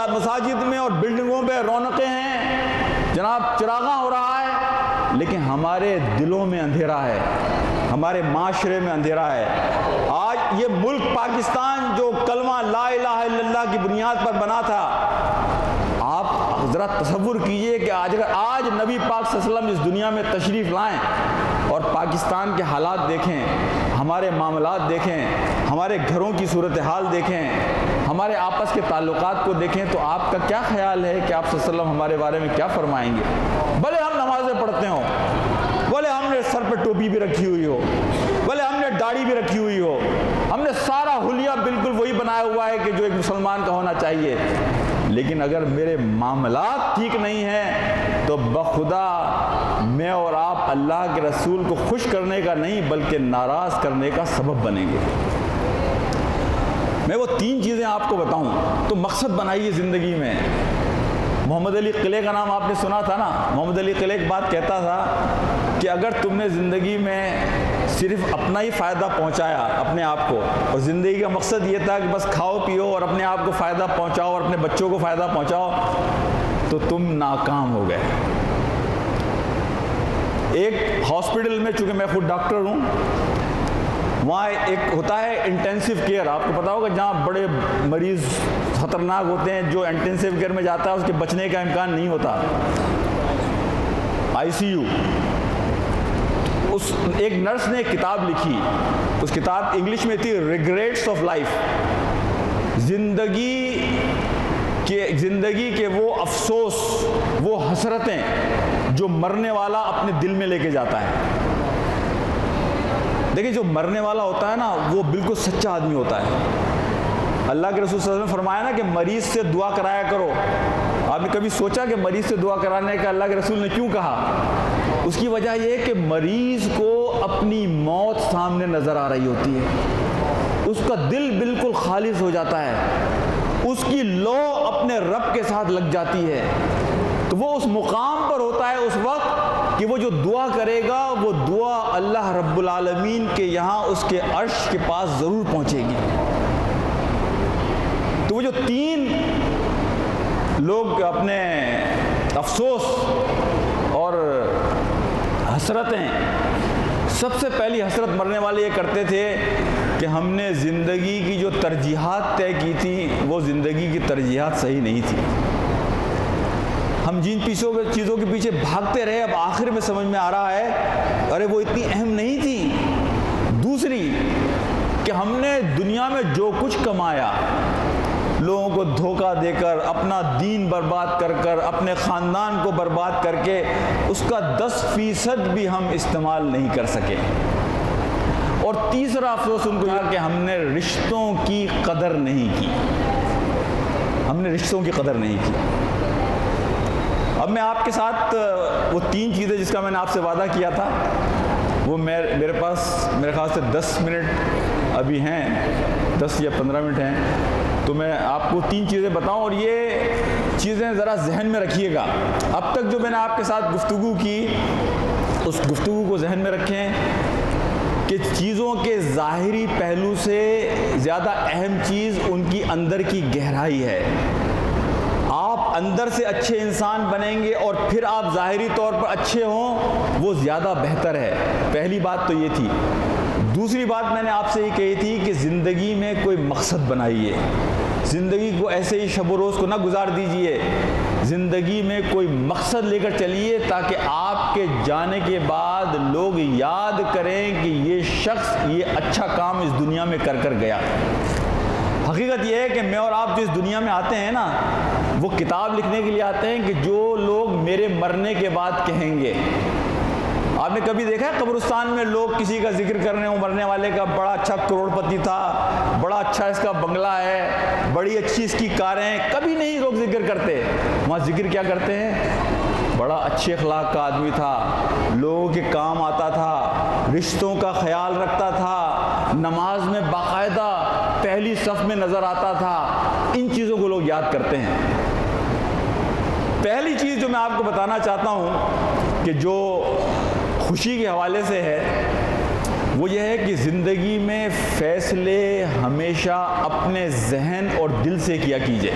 مساجد میں اور بلڈنگوں پہ رونقیں ہیں، جناب چراغاں ہو رہا ہے، لیکن ہمارے دلوں میں اندھیرا ہے، ہمارے معاشرے میں اندھیرا ہے۔ آج یہ ملک پاکستان جو کلمہ لا الہ الا اللہ کی بنیاد پر بنا تھا، آپ ذرا تصور کیجئے کہ آج نبی پاک صلی اللہ علیہ وسلم اس دنیا میں تشریف لائیں اور پاکستان کے حالات دیکھیں، ہمارے معاملات دیکھیں، ہمارے گھروں کی صورتحال دیکھیں، ہمارے آپس کے تعلقات کو دیکھیں، تو آپ کا کیا خیال ہے کہ آپ صلی اللہ علیہ وسلم ہمارے بارے میں کیا فرمائیں گے؟ بھلے ہم نمازیں پڑھتے ہوں، بھلے ہم نے سر پہ ٹوپی بھی رکھی ہوئی ہو، بھلے ہم نے داڑھی بھی رکھی ہوئی ہو، ہم نے سارا حلیہ بالکل وہی بنایا ہوا ہے کہ جو ایک مسلمان کا ہونا چاہیے، لیکن اگر میرے معاملات ٹھیک نہیں ہیں تو بخدا میں اور آپ اللہ کے رسول کو خوش کرنے کا نہیں بلکہ ناراض کرنے کا سبب بنیں گے۔ میں وہ 3 چیزیں آپ کو بتاؤں تو مقصد بنائیے زندگی میں۔ محمد علی قلعے کا نام آپ نے سنا تھا نا؟ محمد علی قلعے ایک بات کہتا تھا کہ اگر تم نے زندگی میں صرف اپنا ہی فائدہ پہنچایا اپنے آپ کو، اور زندگی کا مقصد یہ تھا کہ بس کھاؤ پیو اور اپنے آپ کو فائدہ پہنچاؤ اور اپنے بچوں کو فائدہ پہنچاؤ، تو تم ناکام ہو گئے۔ ایک ہاسپٹل میں، چونکہ میں خود ڈاکٹر ہوں، وہاں ایک ہوتا ہے انٹینسو کیئر، آپ کو پتا ہوگا، جہاں بڑے مریض خطرناک ہوتے ہیں، جو انٹینسو کیئر میں جاتا ہے اس کے بچنے کا امکان نہیں ہوتا، ICU۔ ایک نرس نے ایک کتاب لکھی، اس کتاب انگلش میں تھی ریگریٹس آف لائف، زندگی کے وہ افسوس، وہ حسرتیں جو مرنے والا اپنے دل میں لے کے جاتا ہے۔ دیکھیں، جو مرنے والا ہوتا ہے نا وہ بالکل سچا آدمی ہوتا ہے۔ اللہ کے رسول صلی اللہ علیہ وسلم نے فرمایا نا کہ مریض سے دعا کرایا کرو۔ آپ نے کبھی سوچا کہ مریض سے دعا کرانے کا اللہ کے رسول نے کیوں کہا؟ اس کی وجہ یہ کہ مریض کو اپنی موت سامنے نظر آ رہی ہوتی ہے، اس کا دل بالکل خالص ہو جاتا ہے، اس کی لو اپنے رب کے ساتھ لگ جاتی ہے، تو وہ اس مقام پر ہوتا ہے اس وقت کہ وہ جو دعا کرے گا وہ دعا اللہ رب العالمین کے یہاں اس کے عرش کے پاس ضرور پہنچے گی۔ تو وہ جو 3 لوگ اپنے افسوس اور حسرتیں، سب سے پہلی حسرت مرنے والے یہ کرتے تھے کہ ہم نے زندگی کی جو ترجیحات طے کی تھی وہ زندگی کی ترجیحات صحیح نہیں تھی، ہم جن چیزوں کے پیچھے بھاگتے رہے، اب آخر میں سمجھ میں آ رہا ہے ارے وہ اتنی اہم نہیں تھی۔ دوسری کہ ہم نے دنیا میں جو کچھ کمایا، لوگوں کو دھوکہ دے کر، اپنا دین برباد کر کر، اپنے خاندان کو برباد کر کے، اس کا 10% بھی ہم استعمال نہیں کر سکے۔ اور تیسرا افسوس ان کو یہ کہ ہم نے رشتوں کی قدر نہیں کی، ہم نے رشتوں کی قدر نہیں کی۔ اب میں آپ کے ساتھ وہ 3 چیزیں جس کا میں نے آپ سے وعدہ کیا تھا، وہ میرے پاس میرے خیال سے 10 منٹ ابھی ہیں، 10 یا 15 منٹ ہیں، تو میں آپ کو 3 چیزیں بتاؤں، اور یہ چیزیں ذرا ذہن میں رکھیے گا۔ اب تک جو میں نے آپ کے ساتھ گفتگو کی، اس گفتگو کو ذہن میں رکھیں کہ چیزوں کے ظاہری پہلو سے زیادہ اہم چیز ان کی اندر کی گہرائی ہے۔ آپ اندر سے اچھے انسان بنیں گے اور پھر آپ ظاہری طور پر اچھے ہوں، وہ زیادہ بہتر ہے۔ پہلی بات تو یہ تھی۔ دوسری بات میں نے آپ سے یہ کہی تھی کہ زندگی میں کوئی مقصد بنائیے، زندگی کو ایسے ہی شب و روز کو نہ گزار دیجئے، زندگی میں کوئی مقصد لے کر چلیے تاکہ آپ کے جانے کے بعد لوگ یاد کریں کہ یہ شخص یہ اچھا کام اس دنیا میں کر کر گیا۔ حقیقت یہ ہے کہ میں اور آپ جو اس دنیا میں آتے ہیں نا، وہ کتاب لکھنے کے لیے آتے ہیں کہ جو لوگ میرے مرنے کے بعد کہیں گے۔ آپ نے کبھی دیکھا ہے قبرستان میں لوگ کسی کا ذکر کر رہے ہوں، مرنے والے کا بڑا اچھا کروڑ پتی تھا، بڑا اچھا اس کا بنگلہ ہے، بڑی اچھی اس کی کاریں ہیں؟ کبھی نہیں لوگ ذکر کرتے۔ وہاں ذکر کیا کرتے ہیں؟ بڑا اچھے اخلاق کا آدمی تھا، لوگوں کے کام آتا تھا، رشتوں کا خیال رکھتا تھا، نماز میں باقاعدہ پہلی صف میں نظر آتا تھا۔ ان چیزوں کو لوگ یاد کرتے ہیں۔ پہلی چیز جو میں آپ کو بتانا چاہتا ہوں کہ جو خوشی کے حوالے سے ہے، وہ یہ ہے کہ زندگی میں فیصلے ہمیشہ اپنے ذہن اور دل سے کیا کیجئے۔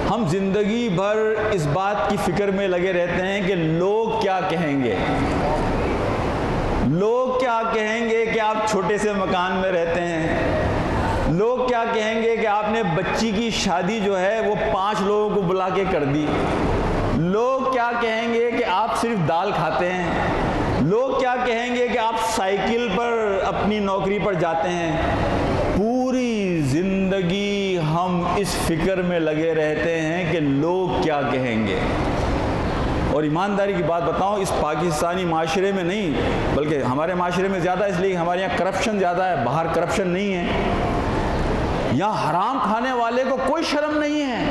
ہم زندگی بھر اس بات کی فکر میں لگے رہتے ہیں کہ لوگ کیا کہیں گے، لوگ کیا کہیں گے کہ آپ چھوٹے سے مکان میں رہتے ہیں، لوگ کیا کہیں گے کہ آپ نے بچی کی شادی جو ہے وہ 5 لوگوں کو بلا کے کر دی. لوگ کیا کہیں گے کہ آپ صرف دال کھاتے ہیں. لوگ کیا کہیں گے کہ آپ سائیکل پر اپنی نوکری پر جاتے ہیں. پوری زندگی ہم اس فکر میں لگے رہتے ہیں کہ لوگ کیا کہیں گے. اور ایمانداری کی بات بتاؤں، اس پاکستانی معاشرے میں نہیں بلکہ ہمارے معاشرے میں زیادہ اس لیے ہمارے یہاں کرپشن زیادہ ہے، باہر کرپشن نہیں ہے. یہاں حرام کھانے والے کو کوئی شرم نہیں ہے،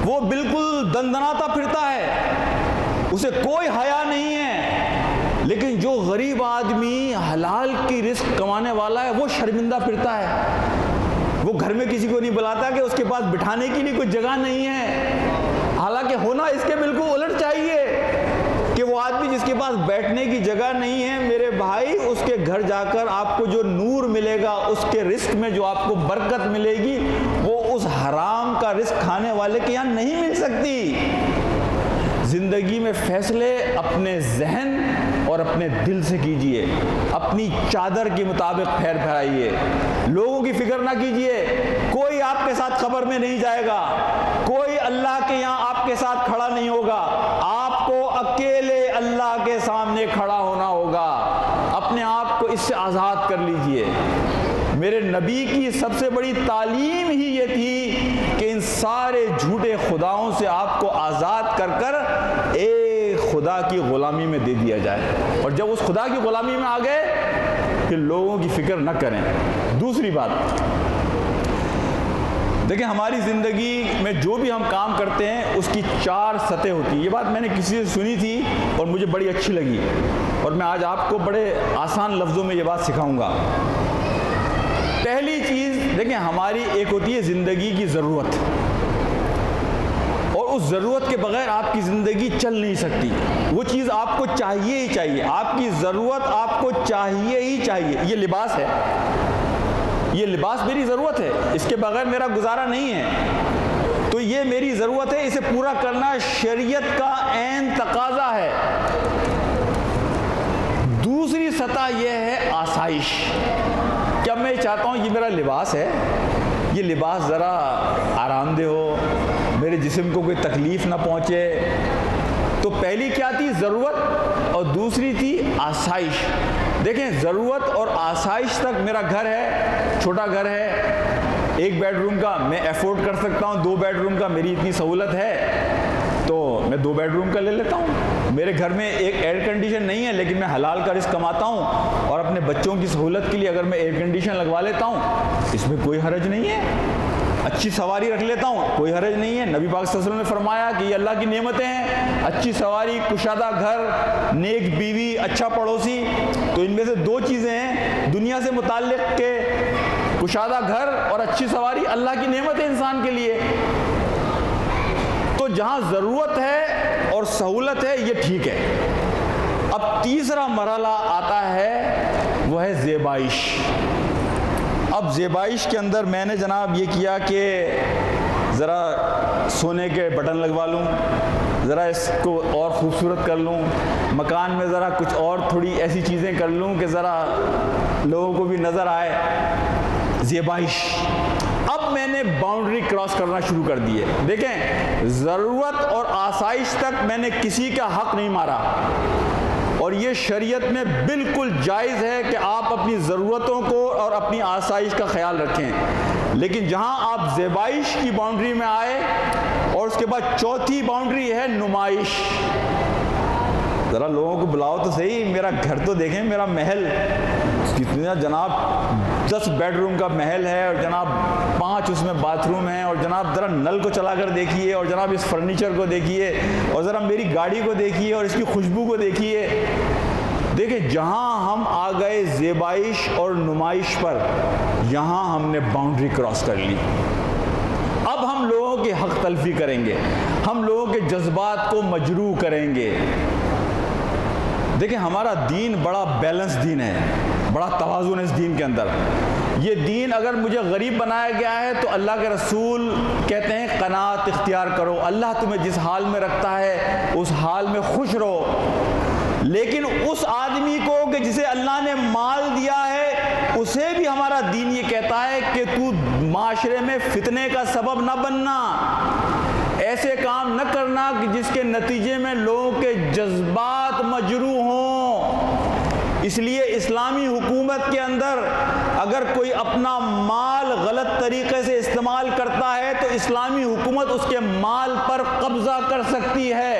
وہ بالکل دندناتا پھرتا ہے، اسے کوئی حیا نہیں ہے. لیکن جو غریب آدمی حلال کی رزق کمانے والا ہے وہ شرمندہ پھرتا ہے. وہ گھر میں کسی کو نہیں بلاتا کہ اس کے پاس بٹھانے کے لیے کوئی جگہ نہیں ہے. حالانکہ ہونا اس کے بالکل الٹ چاہیے کہ وہ آدمی جس کے پاس بیٹھنے کی جگہ نہیں ہے، میرے بھائی، اس کے گھر جا کر آپ کو جو نور ملے گا، اس کے رزق میں جو آپ کو برکت ملے گی، وہ اس حرام کا رزق کھانے والے کے یہاں نہیں مل سکتی. زندگی میں فیصلے اپنے ذہن اور اپنے دل سے کیجئے. اپنی چادر کے مطابق پھیر پھیرائیے. لوگوں کی فکر نہ کیجئے. کوئی آپ کے ساتھ قبر میں نہیں جائے گا، کوئی اللہ کے یہاں آپ کے ساتھ کھڑا نہیں ہوگا. آپ کو اکیلے اللہ کے سامنے کھڑا ہونا ہوگا. اپنے آپ کو اس سے آزاد کر لیجئے. میرے نبی کی سب سے بڑی تعلیم ہی یہ تھی کہ ان سارے جھوٹے خداؤں سے آپ کو آزاد کر کر ایک خدا کی غلامی میں دے دیا جائے. اور جب اس خدا کی غلامی میں آ گئے کہ لوگوں کی فکر نہ کریں. دوسری بات، دیکھیں ہماری زندگی میں جو بھی ہم کام کرتے ہیں اس کی 4 سطح ہوتی ہیں. یہ بات میں نے کسی سے سنی تھی اور مجھے بڑی اچھی لگی، اور میں آج آپ کو بڑے آسان لفظوں میں یہ بات سکھاؤں گا. پہلی چیز دیکھیں، ہماری ایک ہوتی ہے زندگی کی ضرورت، اور اس ضرورت کے بغیر آپ کی زندگی چل نہیں سکتی. وہ چیز آپ کو چاہیے ہی چاہیے. آپ کی ضرورت آپ کو چاہیے ہی چاہیے. یہ لباس ہے، یہ لباس میری ضرورت ہے، اس کے بغیر میرا گزارا نہیں ہے. تو یہ میری ضرورت ہے، اسے پورا کرنا شریعت کا عین تقاضا ہے. دوسری سطح یہ ہے آسائش. کیا میں چاہتا ہوں یہ میرا لباس ہے، یہ لباس ذرا آرام دہ ہو، میرے جسم کو کوئی تکلیف نہ پہنچے. تو پہلی کیا تھی؟ ضرورت، اور دوسری تھی آسائش. دیکھیں ضرورت اور آسائش تک میرا گھر ہے، چھوٹا گھر ہے، 1 بیڈ روم کا میں افورڈ کر سکتا ہوں. 2 بیڈ روم کا میری اتنی سہولت ہے تو میں 2 بیڈ روم کا لے لیتا ہوں. میرے گھر میں ایک ایئر کنڈیشن نہیں ہے لیکن میں حلال کا رزق کماتا ہوں، اور اپنے بچوں کی سہولت کے لیے اگر میں ایئر کنڈیشن لگوا لیتا ہوں اس میں کوئی حرج نہیں ہے. اچھی سواری رکھ لیتا ہوں، کوئی حرج نہیں ہے. نبی پاک صلی اللہ علیہ وسلم نے فرمایا کہ یہ اللہ کی نعمتیں ہیں، اچھی سواری، کشادہ گھر، نیک بیوی، اچھا پڑوسی. تو ان میں سے 2 چیزیں ہیں دنیا سے متعلق کہ کشادہ گھر اور اچھی سواری اللہ کی نعمت ہے انسان کے لیے. تو جہاں ضرورت ہے اور سہولت ہے یہ ٹھیک ہے. اب تیسرا مرحلہ آتا ہے، وہ ہے زیبائش. اب زیبائش کے اندر میں نے جناب یہ کیا کہ ذرا سونے کے بٹن لگوا لوں، ذرا اس کو اور خوبصورت کر لوں، مکان میں ذرا کچھ اور تھوڑی ایسی چیزیں کر لوں کہ ذرا لوگوں کو بھی نظر آئے. زیبائش. اب میں نے باؤنڈری کراس کرنا شروع کر دی ہے. دیکھیں ضرورت اور آسائش تک میں نے کسی کا حق نہیں مارا، اور یہ شریعت میں بالکل جائز ہے کہ آپ اپنی ضرورتوں کو اور اپنی آسائش کا خیال رکھیں. لیکن جہاں آپ زیبائش کی باؤنڈری میں آئے، اور اس کے بعد چوتھی باؤنڈری ہے نمائش. ذرا لوگوں کو بلاؤ تو صحیح، میرا گھر تو دیکھیں، میرا محل کتنا جناب 10 بیڈ روم کا محل ہے، اور جناب 5 اس میں باتھ روم ہیں، اور جناب ذرا نل کو چلا کر دیکھیے، اور جناب اس فرنیچر کو دیکھیے، اور ذرا میری گاڑی کو دیکھیے اور اس کی خوشبو کو دیکھیے. دیکھیں جہاں ہم آ گئے زیبائش اور نمائش پر، یہاں ہم نے باؤنڈری کراس کر لی. اب ہم لوگوں کی حق تلفی کریں گے، ہم لوگوں کے جذبات کو مجروح کریں گے. دیکھیں ہمارا دین بڑا بیلنس دین ہے، بڑا توازن ہے اس دین کے اندر. یہ دین اگر مجھے غریب بنایا گیا ہے تو اللہ کے رسول کہتے ہیں قناعت اختیار کرو، اللہ تمہیں جس حال میں رکھتا ہے اس حال میں خوش رہو. لیکن اس آدمی کو کہ جسے اللہ نے مال دیا ہے، اس سے بھی ہمارا دین یہ کہتا ہے کہ تو معاشرے میں فتنے کا سبب نہ بننا، ایسے کام نہ کرنا کہ جس کے نتیجے میں لوگوں کے جذبات مجروح ہوں۔ اس لیے اسلامی حکومت کے اندر اگر کوئی اپنا مال غلط طریقے سے استعمال کرتا ہے تو اسلامی حکومت اس کے مال پر قبضہ کر سکتی ہے۔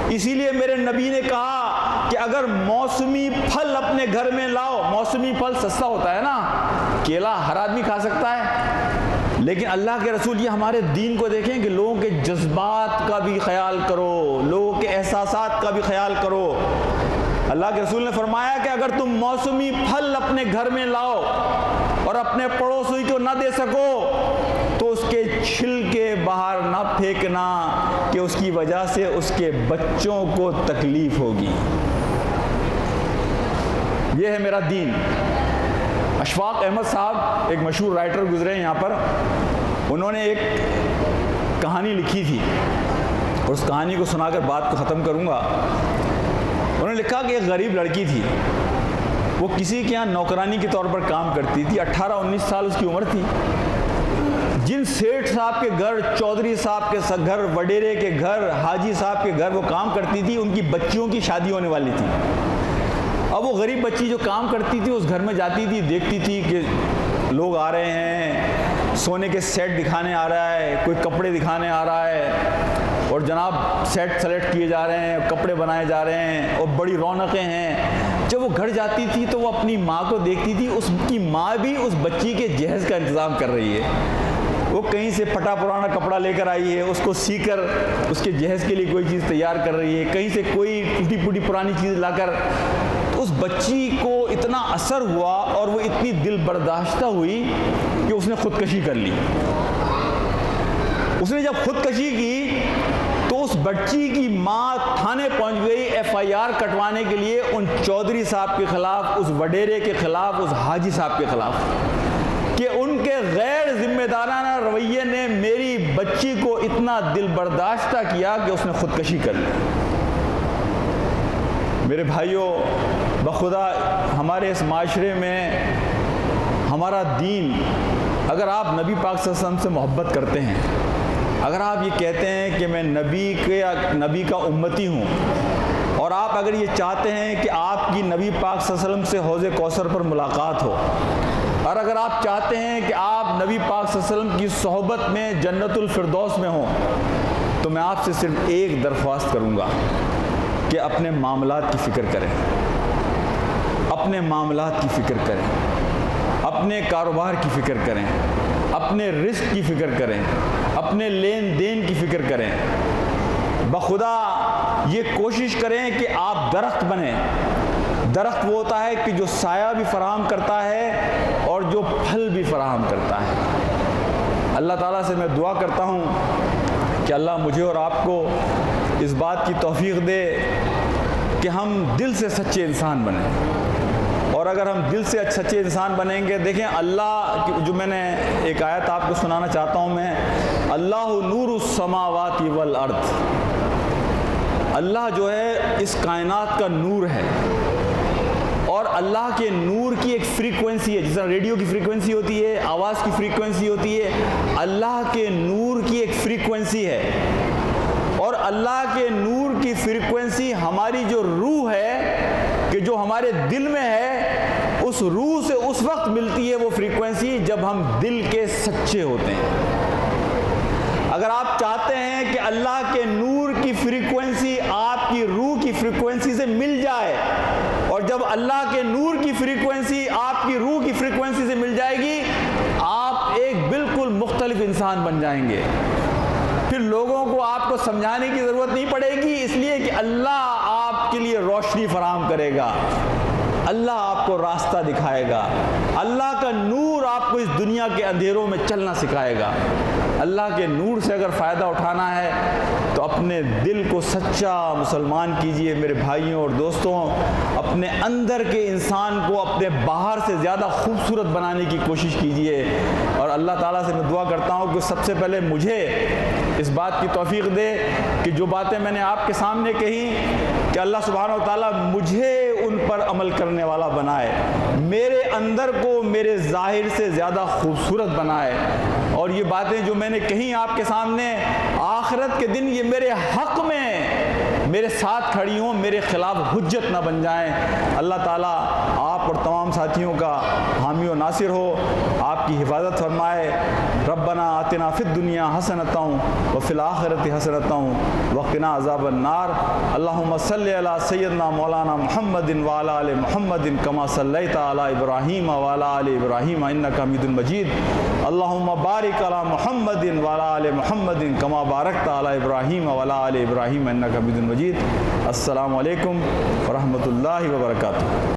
اسی لیے میرے نبی نے کہا کہ اگر موسمی پھل اپنے گھر میں لاؤ، موسمی پھل سستا ہوتا ہے نا، کیلا ہر آدمی کھا سکتا ہے، لیکن اللہ کے رسول یہ ہمارے دین کو دیکھیں کہ لوگوں کے جذبات کا بھی خیال کرو، لوگوں کے احساسات کا بھی خیال کرو۔ اللہ کے رسول نے فرمایا کہ اگر تم موسمی پھل اپنے گھر میں لاؤ اور اپنے پڑوسی کو نہ دے سکو تو اس کے چھلکے باہر نہ پھینکنا کہ اس کی وجہ سے اس کے بچوں کو تکلیف ہوگی۔ یہ ہے میرا دین۔ اشفاق احمد صاحب ایک مشہور رائٹر گزرے ہیں یہاں پر، انہوں نے ایک کہانی لکھی تھی اور اس کہانی کو سنا کر بات کو ختم کروں گا۔ انہوں نے لکھا کہ ایک غریب لڑکی تھی، وہ کسی کے یہاں نوکرانی کے طور پر کام کرتی تھی، 18-19 سال اس کی عمر تھی۔ جن سیٹھ صاحب کے گھر، چودھری صاحب کے گھر، وڈیرے کے گھر، حاجی صاحب کے گھر وہ کام کرتی تھی، ان کی بچیوں کی شادی ہونے والی تھی۔ اب وہ غریب بچی جو کام کرتی تھی اس گھر میں جاتی تھی، دیکھتی تھی کہ لوگ آ رہے ہیں، سونے کے سیٹ دکھانے آ رہا ہے، کوئی کپڑے دکھانے آ رہا ہے اور جناب سیٹ سلیکٹ کیے جا رہے ہیں، کپڑے بنائے جا رہے ہیں اور بڑی رونقیں ہیں۔ جب وہ گھر جاتی تھی تو وہ اپنی ماں کو دیکھتی تھی، اس کی ماں بھی اس بچی کے جہیز کا انتظام کر رہی ہے۔ وہ کہیں سے پھٹا پرانا کپڑا لے کر آئی ہے، اس کو سی کر اس کے جہیز کے لیے کوئی چیز تیار کر رہی ہے، کہیں سے کوئی ٹوٹی پھوٹی پرانی چیز لا کر۔ اس بچی کو اتنا اثر ہوا اور وہ اتنی دل برداشتہ ہوئی کہ اس نے خودکشی کر لی۔ اس نے جب خودکشی کی تو اس بچی کی ماں تھانے پہنچ گئی FIR کٹوانے کے لیے ان چودھری صاحب کے خلاف، اس وڈیرے کے خلاف، اس حاجی صاحب کے خلاف، کہ ان کے غیر ذمہ دارانہ رویے نے میری بچی کو اتنا دل برداشتہ کیا کہ اس نے خودکشی کر لی۔ میرے بھائیوں، بخدا ہمارے اس معاشرے میں ہمارا دین، اگر آپ نبی پاک صلی اللہ علیہ وسلم سے محبت کرتے ہیں، اگر آپ یہ کہتے ہیں کہ میں نبی کا امتی ہوں، اور آپ اگر یہ چاہتے ہیں کہ آپ کی نبی پاک صلی اللہ علیہ وسلم سے حوض کوثر پر ملاقات ہو، اور اگر آپ چاہتے ہیں کہ آپ نبی پاک صلی اللہ علیہ وسلم کی صحبت میں جنت الفردوس میں ہوں، تو میں آپ سے صرف ایک درخواست کروں گا کہ اپنے معاملات کی فکر کریں، اپنے معاملات کی فکر کریں، اپنے کاروبار کی فکر کریں، اپنے رزق کی فکر کریں، اپنے لین دین کی فکر کریں۔ بخدا یہ کوشش کریں کہ آپ درخت بنیں۔ درخت وہ ہوتا ہے کہ جو سایہ بھی فراہم کرتا ہے اور جو پھل بھی فراہم کرتا ہے۔ اللہ تعالیٰ سے میں دعا کرتا ہوں کہ اللہ مجھے اور آپ کو اس بات کی توفیق دے کہ ہم دل سے سچے انسان بنیں، اور اگر ہم دل سے سچے انسان بنیں گے، دیکھیں اللہ جو میں نے ایک آیت آپ کو سنانا چاہتا ہوں میں، اللہ نور السماوات والارض، اللہ جو ہے اس کائنات کا نور ہے، اور اللہ کے نور کی ایک فریکوینسی ہے، جس طرح ریڈیو کی فریکوینسی ہوتی ہے، آواز کی فریکوینسی ہوتی ہے، اللہ کے نور کی ایک فریکوینسی ہے، اور اللہ کے نور کی فریکوینسی ہماری جو روح ہے کہ جو ہمارے دل میں ہے، اس روح سے اس وقت ملتی ہے وہ فریکوینسی جب ہم دل کے سچے ہوتے ہیں۔ اگر آپ چاہتے ہیں کہ اللہ کے نور کی فریکوینسی آپ کی روح کی فریکوینسی سے مل جائے، اور جب اللہ کے نور کی فریکوینسی آپ کی روح کی فریکوینسی سے مل جائے گی، آپ ایک بالکل مختلف انسان بن جائیں گے۔ پھر لوگوں کو آپ کو سمجھانے کی ضرورت نہیں پڑے گی، اس لیے کہ اللہ آپ کے لیے روشنی فراہم کرے گا، اللہ آپ کو راستہ دکھائے گا، اللہ کا نور آپ کو اس دنیا کے اندھیروں میں چلنا سکھائے گا۔ اللہ کے نور سے اگر فائدہ اٹھانا ہے تو اپنے دل کو سچا مسلمان کیجئے میرے بھائیوں اور دوستوں، اپنے اندر کے انسان کو اپنے باہر سے زیادہ خوبصورت بنانے کی کوشش کیجئے، اور اللہ تعالیٰ سے میں دعا کرتا ہوں کہ سب سے پہلے مجھے اس بات کی توفیق دے کہ جو باتیں میں نے آپ کے سامنے کہی کہ اللہ سبحانہ و تعالیٰ مجھے ان پر عمل کرنے والا بنائے، میرے اندر کو میرے ظاہر سے زیادہ خوبصورت بنائے، اور یہ باتیں جو میں نے کہیں آپ کے سامنے آخرت کے دن یہ میرے حق میں میرے ساتھ کھڑی ہوں، میرے خلاف حجت نہ بن جائیں۔ اللہ تعالیٰ آپ اور تمام ساتھیوں کا حامی و ناصر ہو، آپ کی حفاظت فرمائے۔ ربنا آتنا فی الدنیا حسنۃ وفی الآخرۃ حسنۃ وقنا عذاب النار۔ اللہم صلی علی سیدنا مولانا محمد وعلی آل محمد کما صلیت علی ابراہیم وعلی آل ابراہیم انک حمید مجید۔ اللہم بارک علی محمد وعلی آل محمد کما بارکت علی ابراہیم وعلی آل ابراہیم انک حمید مجید۔ السلام علیکم ورحمۃ اللہ وبرکاتہ۔